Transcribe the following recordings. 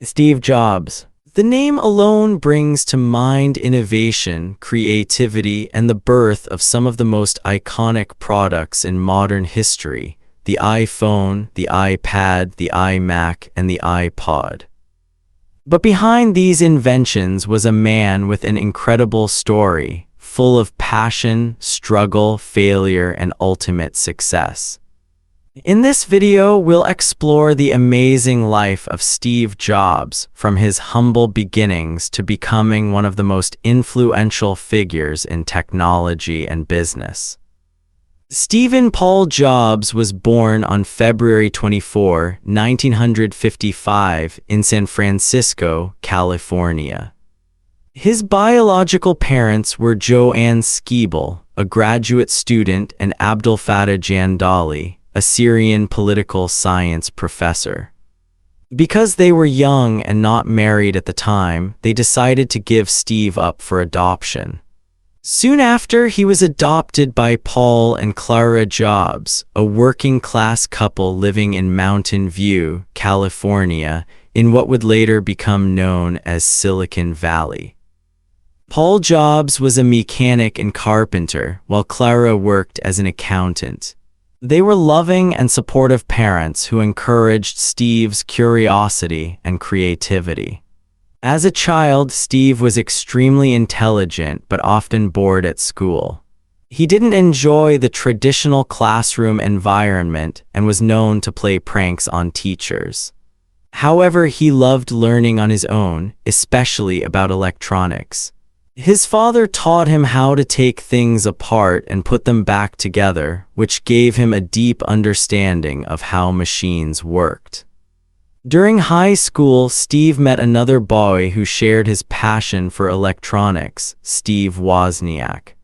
Steve Jobs. The name alone brings to mind innovation, creativity, and the birth of some of the most iconic products in modern history: the iPhone, the iPad, the iMac, and the iPod. But behind these inventions was a man with an incredible story, full of passion, struggle, failure, and ultimate success. In this video, we'll explore the amazing life of Steve Jobs, from his humble beginnings to becoming one of the most influential figures in technology and business. Stephen Paul Jobs was born on February 24, 1955, in San Francisco, California. His biological parents were Joanne Skeebel, a graduate student, and Abdul Fattah Jandali, a Syrian political science professor. Because they were young and not married at the time, they decided to give Steve up for adoption. Soon after, he was adopted by Paul and Clara Jobs, a working-class couple living in Mountain View, California, in what would later become known as Silicon Valley. Paul Jobs was a mechanic and carpenter, while Clara worked as an accountant. They were loving and supportive parents who encouraged Steve's curiosity and creativity. As a child, Steve was extremely intelligent but often bored at school. He didn't enjoy the traditional classroom environment and was known to play pranks on teachers. However, he loved learning on his own, especially about electronics. His father taught him how to take things apart and put them back together, which gave him a deep understanding of how machines worked. During high school, Steve met another boy who shared his passion for electronics, Steve Wozniak.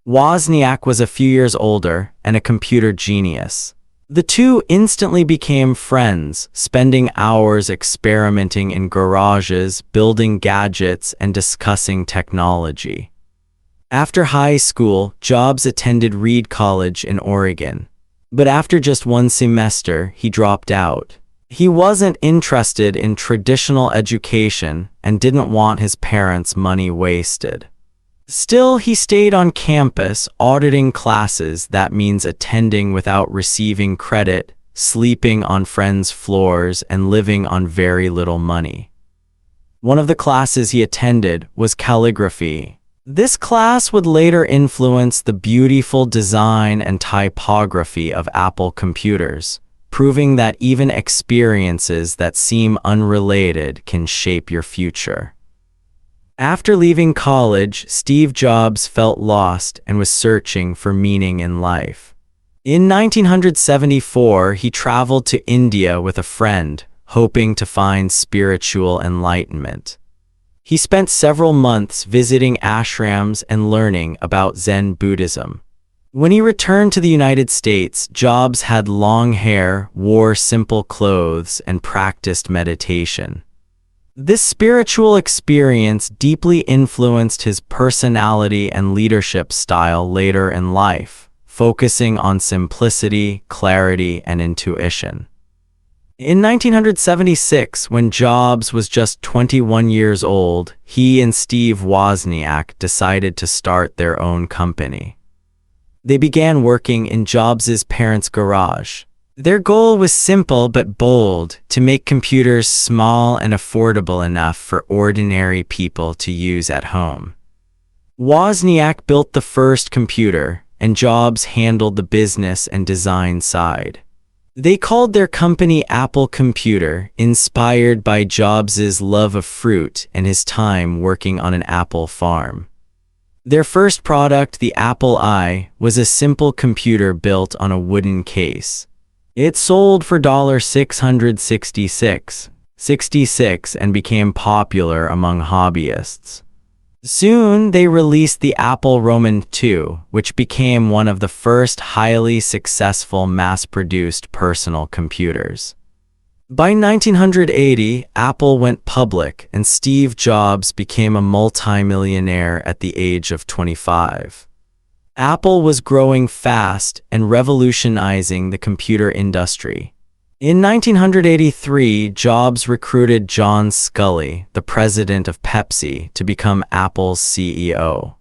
Wozniak was a few years older and a computer genius. The two instantly became friends, spending hours experimenting in garages, building gadgets, and discussing technology. After high school, Jobs attended Reed College in Oregon. But after just one semester, he dropped out. He wasn't interested in traditional education and didn't want his parents' money wasted. Still, he stayed on campus, auditing classes. That means attending without receiving credit, sleeping on friends' floors, and living on very little money. One of the classes he attended was calligraphy. This class would later influence the beautiful design and typography of Apple computers, proving that even experiences that seem unrelated can shape your future. After leaving college, Steve Jobs felt lost and was searching for meaning in life. In 1974, he traveled to India with a friend, hoping to find spiritual enlightenment. He spent several months visiting ashrams and learning about Zen Buddhism. When he returned to the United States, Jobs had long hair, wore simple clothes, and practiced meditation. This spiritual experience deeply influenced his personality and leadership style later in life, focusing on simplicity, clarity, and intuition. In 1976, when Jobs was just 21 years old, he and Steve Wozniak decided to start their own company. They began working in Jobs' parents' garage. Their goal was simple but bold: to make computers small and affordable enough for ordinary people to use at home. Wozniak built the first computer, and Jobs handled the business and design side. They called their company Apple Computer, inspired by Jobs' love of fruit and his time working on an apple farm. Their first product, the Apple I, was a simple computer built on a wooden case. It sold for $666 and became popular among hobbyists. Soon, they released the Apple Roman II, which became one of the first highly successful mass-produced personal computers. By 1980, Apple went public, and Steve Jobs became a multimillionaire at the age of 25. Apple was growing fast and revolutionizing the computer industry. In 1983, Jobs recruited John Sculley, the president of Pepsi, to become Apple's CEO.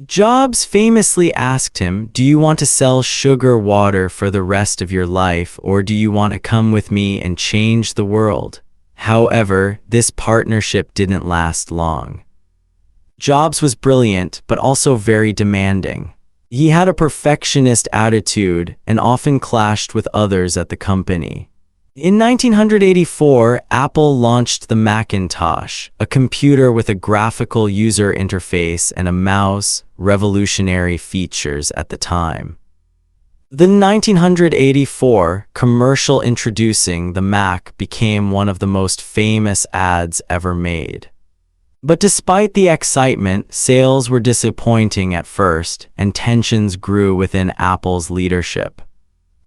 Jobs famously asked him, "Do you want to sell sugar water for the rest of your life, or do you want to come with me and change the world?" However, this partnership didn't last long. Jobs was brilliant, but also very demanding. He had a perfectionist attitude and often clashed with others at the company. In 1984, Apple launched the Macintosh, a computer with a graphical user interface and a mouse, revolutionary features at the time. The 1984 commercial introducing the Mac became one of the most famous ads ever made. But despite the excitement, sales were disappointing at first, and tensions grew within Apple's leadership.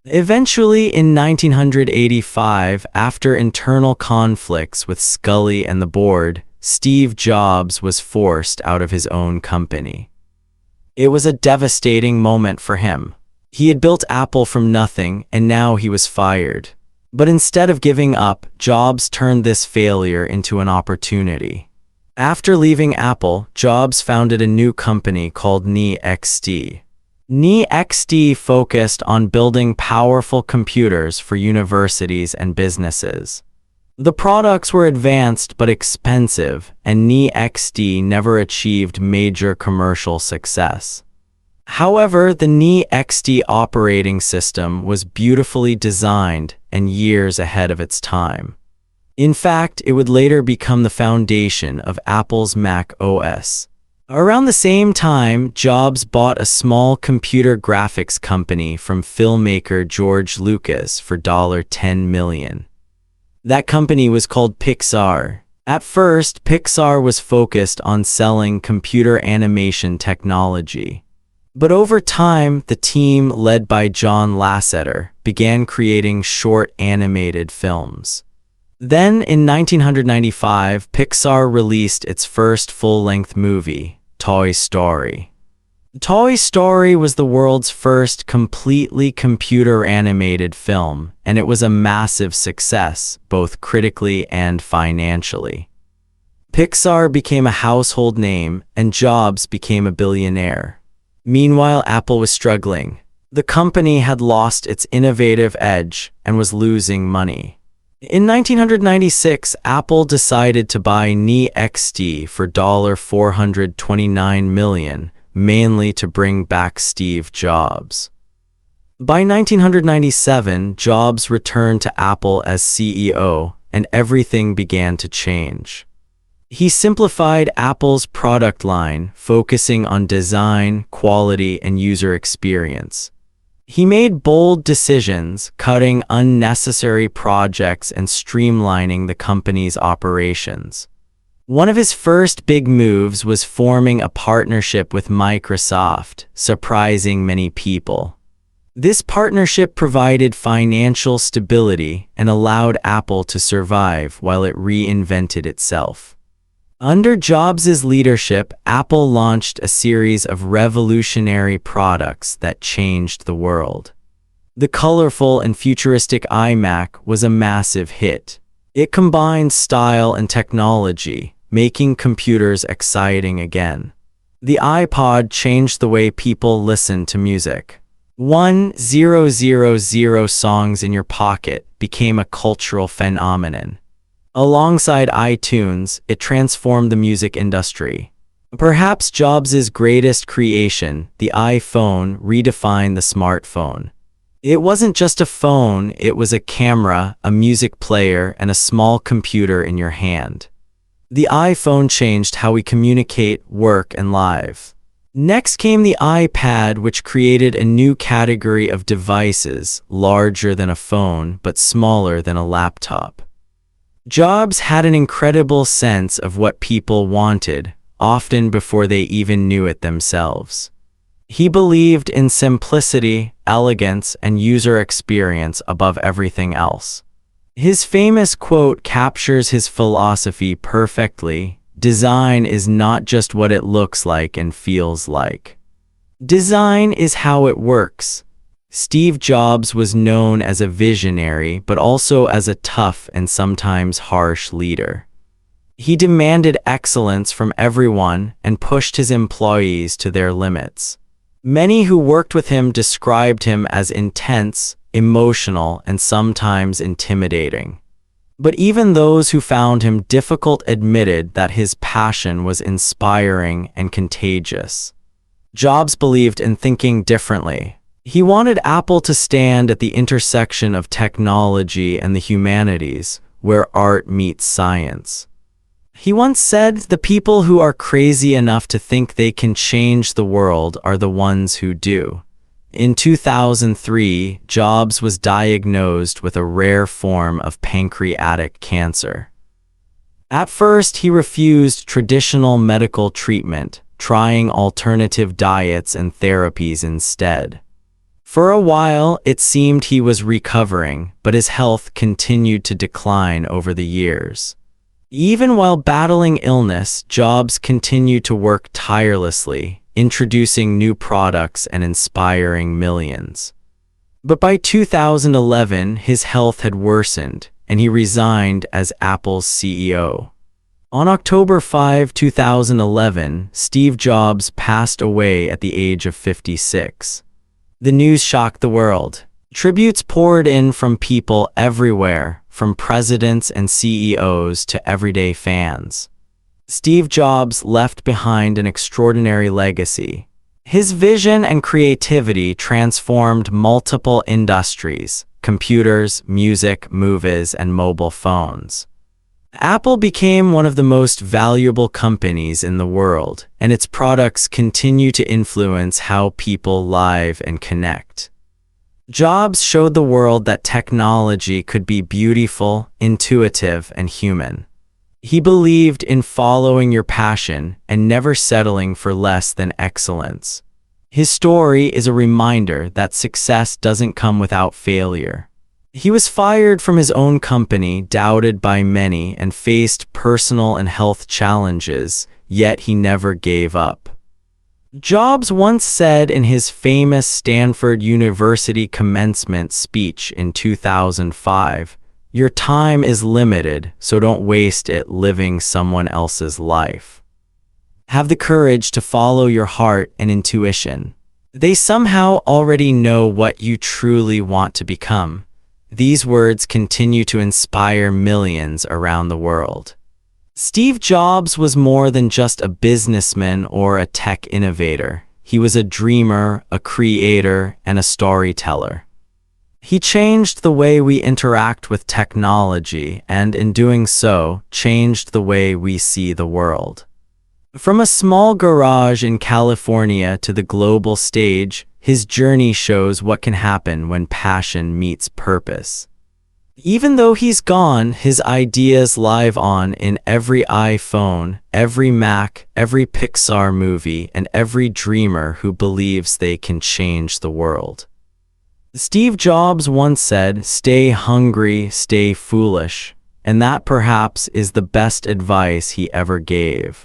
Eventually, in 1985, after internal conflicts with Sculley and the board, Steve Jobs was forced out of his own company. It was a devastating moment for him. He had built Apple from nothing, and now he was fired. But instead of giving up, Jobs turned this failure into an opportunity. After leaving Apple, Jobs founded a new company called NeXT. NeXT focused on building powerful computers for universities and businesses. The products were advanced but expensive, and NeXT never achieved major commercial success. However, the NeXT operating system was beautifully designed and years ahead of its time. In fact, it would later become the foundation of Apple's Mac OS. Around the same time, Jobs bought a small computer graphics company from filmmaker George Lucas for $10 million. That company was called Pixar. At first, Pixar was focused on selling computer animation technology. But over time, the team, led by John Lasseter, began creating short animated films. Then, in 1995, Pixar released its first full-length movie, Toy Story. Toy Story was the world's first completely computer-animated film, and it was a massive success, both critically and financially. Pixar became a household name, and Jobs became a billionaire. Meanwhile, Apple was struggling. The company had lost its innovative edge and was losing money. In 1996, Apple decided to buy NeXT for $429 million, mainly to bring back Steve Jobs. By 1997, Jobs returned to Apple as CEO, and everything began to change. He simplified Apple's product line, focusing on design, quality, and user experience. He made bold decisions, cutting unnecessary projects and streamlining the company's operations. One of his first big moves was forming a partnership with Microsoft, surprising many people. This partnership provided financial stability and allowed Apple to survive while it reinvented itself. Under Jobs' leadership, Apple launched a series of revolutionary products that changed the world. The colorful and futuristic iMac was a massive hit. It combined style and technology, making computers exciting again. The iPod changed the way people listen to music. 1000 songs in your pocket became a cultural phenomenon. Alongside iTunes, it transformed the music industry. Perhaps Jobs' greatest creation, the iPhone, redefined the smartphone. It wasn't just a phone, it was a camera, a music player, and a small computer in your hand. The iPhone changed how we communicate, work, and live. Next came the iPad, which created a new category of devices, larger than a phone, but smaller than a laptop. Jobs had an incredible sense of what people wanted, often before they even knew it themselves. He believed in simplicity, elegance, and user experience above everything else. His famous quote captures his philosophy perfectly: "Design is not just what it looks like and feels like. Design is how it works." Steve Jobs was known as a visionary, but also as a tough and sometimes harsh leader. He demanded excellence from everyone and pushed his employees to their limits. Many who worked with him described him as intense, emotional, and sometimes intimidating. But even those who found him difficult admitted that his passion was inspiring and contagious. Jobs believed in thinking differently. He wanted Apple to stand at the intersection of technology and the humanities, where art meets science. He once said, "The people who are crazy enough to think they can change the world are the ones who do." In 2003, Jobs was diagnosed with a rare form of pancreatic cancer. At first, he refused traditional medical treatment, trying alternative diets and therapies instead. For a while, it seemed he was recovering, but his health continued to decline over the years. Even while battling illness, Jobs continued to work tirelessly, introducing new products and inspiring millions. But by 2011, his health had worsened, and he resigned as Apple's CEO. On October 5, 2011, Steve Jobs passed away at the age of 56. The news shocked the world. Tributes poured in from people everywhere, from presidents and CEOs to everyday fans. Steve Jobs left behind an extraordinary legacy. His vision and creativity transformed multiple industries: computers, music, movies, and mobile phones. Apple became one of the most valuable companies in the world, and its products continue to influence how people live and connect. Jobs showed the world that technology could be beautiful, intuitive, and human. He believed in following your passion and never settling for less than excellence. His story is a reminder that success doesn't come without failure. He was fired from his own company, doubted by many, and faced personal and health challenges, yet he never gave up. Jobs once said in his famous Stanford University commencement speech in 2005, "Your time is limited, so don't waste it living someone else's life." Have the courage to follow your heart and intuition. They somehow already know what you truly want to become. These words continue to inspire millions around the world. Steve Jobs was more than just a businessman or a tech innovator. He was a dreamer, a creator, and a storyteller. He changed the way we interact with technology and, in doing so, changed the way we see the world. From a small garage in California to the global stage, his journey shows what can happen when passion meets purpose. Even though he's gone, his ideas live on in every iPhone, every Mac, every Pixar movie, and every dreamer who believes they can change the world. Steve Jobs once said, "Stay hungry, stay foolish," and that perhaps is the best advice he ever gave.